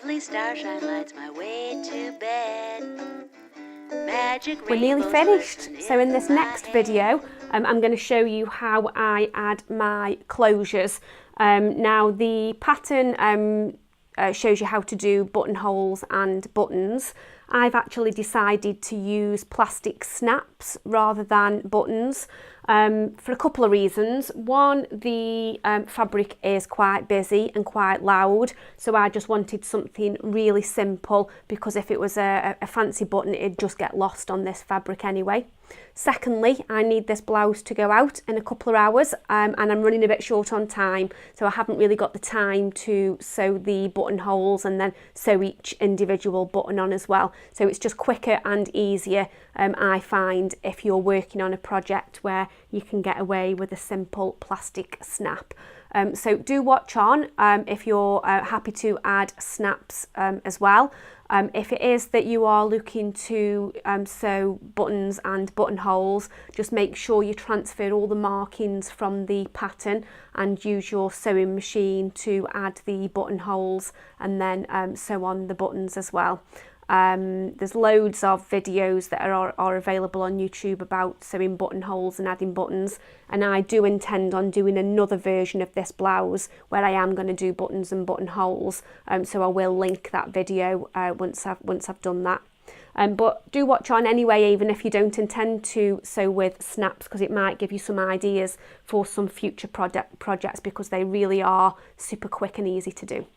lovely starshine lights my way to bed. Magic We're nearly rainbows finished. glisten So in this my next hair. video, I'm going to show you how I add my closures. Now the pattern shows you how to do buttonholes and buttons. I've actually decided to use plastic snaps rather than buttons for a couple of reasons. One, the fabric is quite busy and quite loud, so I just wanted something really simple, because if it was a fancy button it'd just get lost on this fabric anyway. Secondly, I need this blouse to go out in a couple of hours and I'm running a bit short on time, so I haven't really got the time to sew the buttonholes and then sew each individual button on as well. So it's just quicker and easier, I find, if you're working on a project where you can get away with a simple plastic snap. So do watch on if you're happy to add snaps as well. If it is that you are looking to sew buttons and buttonholes, just make sure you transfer all the markings from the pattern and use your sewing machine to add the buttonholes and then sew on the buttons as well. There's loads of videos that are available on YouTube about sewing buttonholes and adding buttons, and I do intend on doing another version of this blouse where I am going to do buttons and buttonholes, so I will link that video once I've done that. But do watch on anyway, even if you don't intend to sew with snaps, because it might give you some ideas for some future projects, because they really are super quick and easy to do.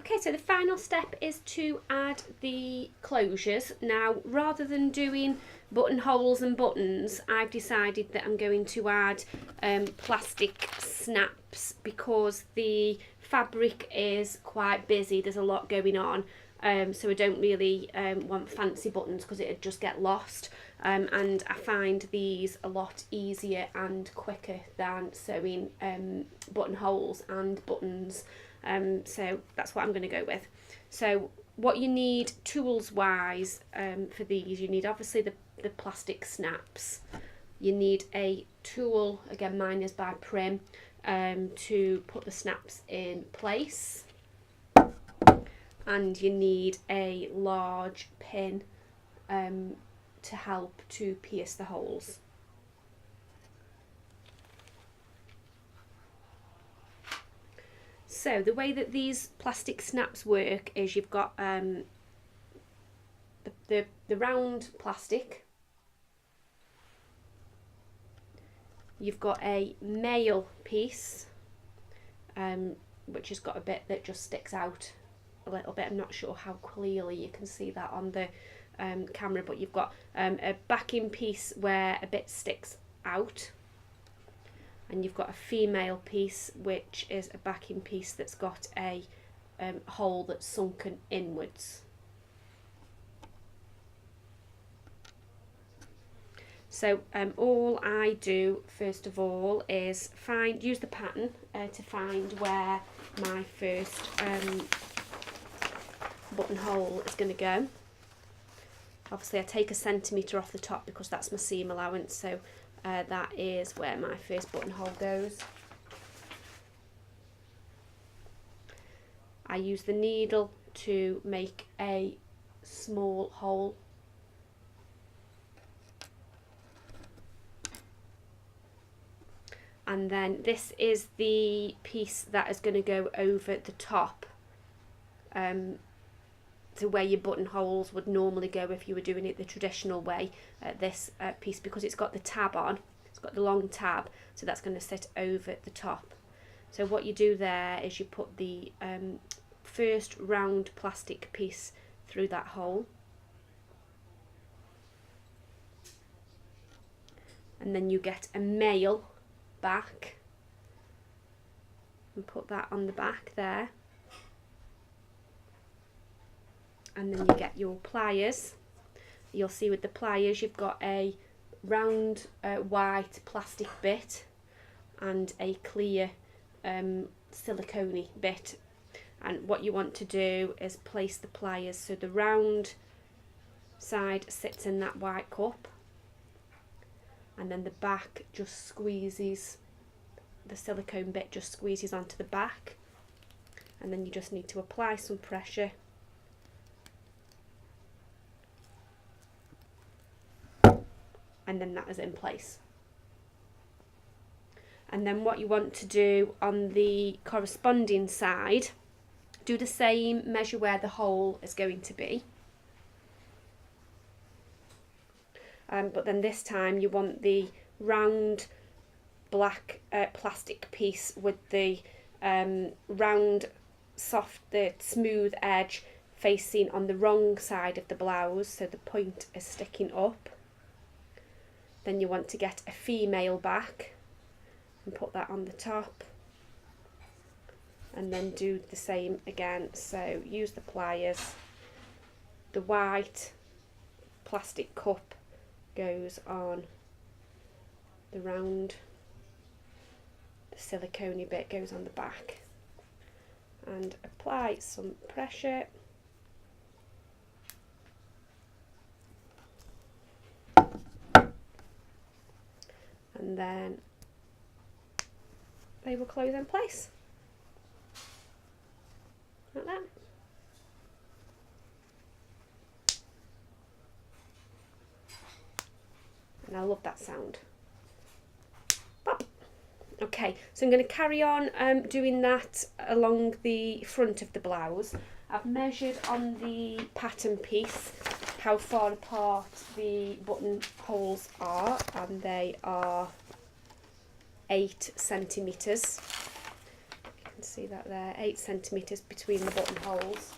Okay, so the final step is to add the closures. Now, rather than doing buttonholes and buttons, I've decided that I'm going to add plastic snaps, because the fabric is quite busy, there's a lot going on, so I don't really want fancy buttons because it'd just get lost, and I find these a lot easier and quicker than sewing buttonholes and buttons. So that's what I'm going to go with. So what you need tools wise for these, you need obviously the plastic snaps. You need a tool, again mine is by Prim, to put the snaps in place, and you need a large pin to help to pierce the holes. So the way that these plastic snaps work is you've got the round plastic, you've got a male piece which has got a bit that just sticks out a little bit. I'm not sure how clearly you can see that on the camera, but you've got a backing piece where a bit sticks out, and you've got a female piece which is a backing piece that's got a hole that's sunken inwards. So all I do first of all is use the pattern to find where my first buttonhole is going to go. Obviously I take a centimetre off the top because that's my seam allowance, so that is where my first buttonhole goes. I use the needle to make a small hole. And then this is the piece that is going to go over the top, to where your buttonholes would normally go if you were doing it the traditional way. This piece, because it's got the tab on, it's got the long tab, so that's going to sit over the top. So what you do there is you put the first round plastic piece through that hole, and then you get a male back and put that on the back there, and then you get your pliers. You'll see with the pliers you've got a round white plastic bit and a clear silicone bit, and what you want to do is place the pliers so the round side sits in that white cup, and then the back just squeezes, the silicone bit just squeezes onto the back, and then you just need to apply some pressure. And then that is in place. And then what you want to do on the corresponding side, do the same, measure where the hole is going to be. But then this time you want the round black plastic piece with the round, soft, the smooth edge facing on the wrong side of the blouse, so the point is sticking up. Then you want to get a female back and put that on the top, and then do the same again. So use the pliers. The white plastic cup goes on the round, the silicone bit goes on the back, and apply some pressure. And then they will close in place like that. And I love that sound. Pop. Okay, so I'm going to carry on doing that along the front of the blouse. I've measured on the pattern piece how far apart the buttonholes are, and they are 8 centimetres. You can see that there, 8 centimetres between the buttonholes.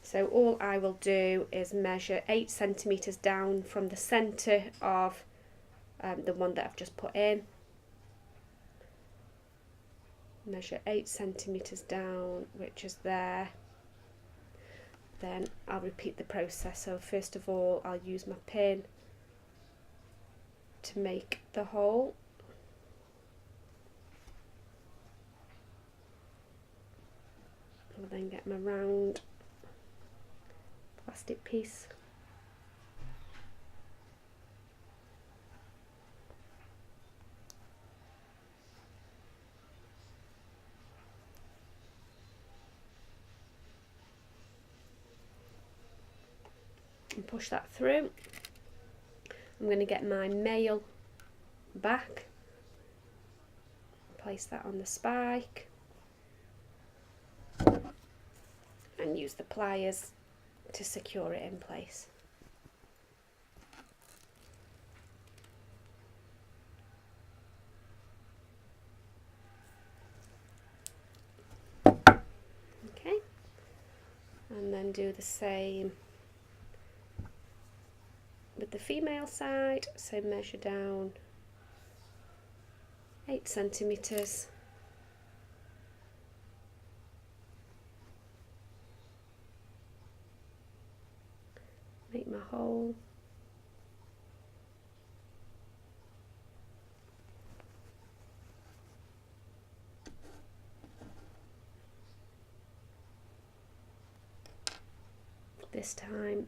So all I will do is measure 8 centimetres down from the centre of the one that I've just put in. Measure 8 centimetres down, which is there. Then I'll repeat the process. So first of all, I'll use my pin to make the hole. I'll then get my round plastic piece. And push that through. I'm going to get my male back, place that on the spike, and use the pliers to secure it in place. Okay, and then do the same with the female side. So measure down 8 centimetres, make my hole, this time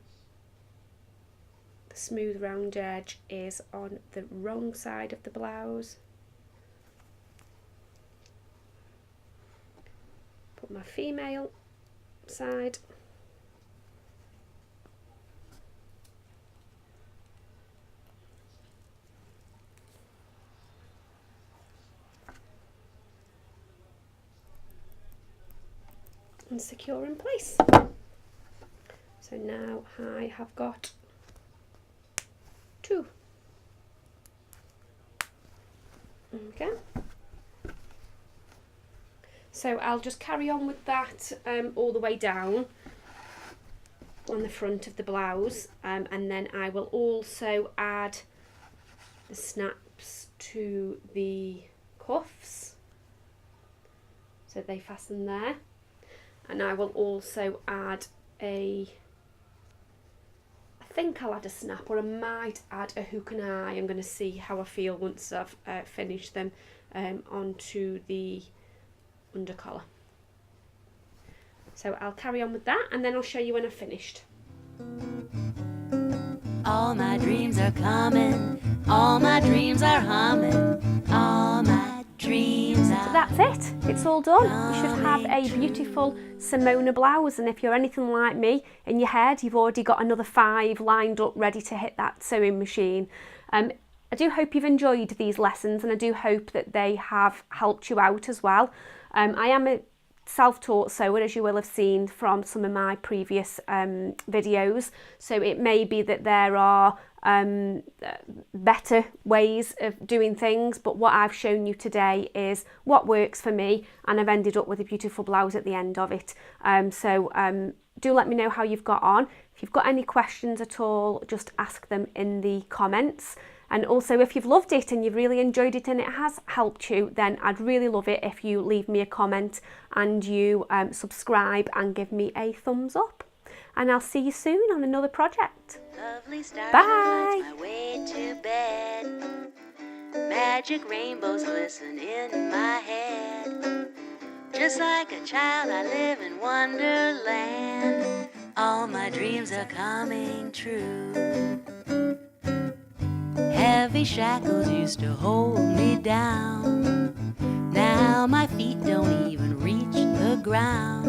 the smooth round edge is on the wrong side of the blouse. Put my female side, and secure in place. So now I have got 2. Okay. So I'll just carry on with that all the way down on the front of the blouse, and then I will also add the snaps to the cuffs, so they fasten there, and I will also add I think I'll add a snap, or I might add a hook and eye. I'm going to see how I feel once I've finished them onto the undercollar. So I'll carry on with that, and then I'll show you when I've finished. All my dreams are coming, all my dreams are humming, all my dreams dreams So that's it, it's all done. You should have a beautiful Simona blouse, and if you're anything like me, in your head you've already got another 5 lined up ready to hit that sewing machine. I do hope you've enjoyed these lessons, and I do hope that they have helped you out as well. I am a self-taught sewer, as you will have seen from some of my previous videos, so it may be that there are better ways of doing things, but what I've shown you today is what works for me, and I've ended up with a beautiful blouse at the end of it. Do let me know how you've got on. If you've got any questions at all, just ask them in the comments. And also, if you've loved it and you've really enjoyed it and it has helped you, then I'd really love it if you leave me a comment and you subscribe and give me a thumbs up. And I'll see you soon on another project. Bye! My way to bed. Magic rainbows glisten in my head. Just like a child, I live in Wonderland. All my dreams are coming true. Heavy shackles used to hold me down. Now my feet don't even reach the ground.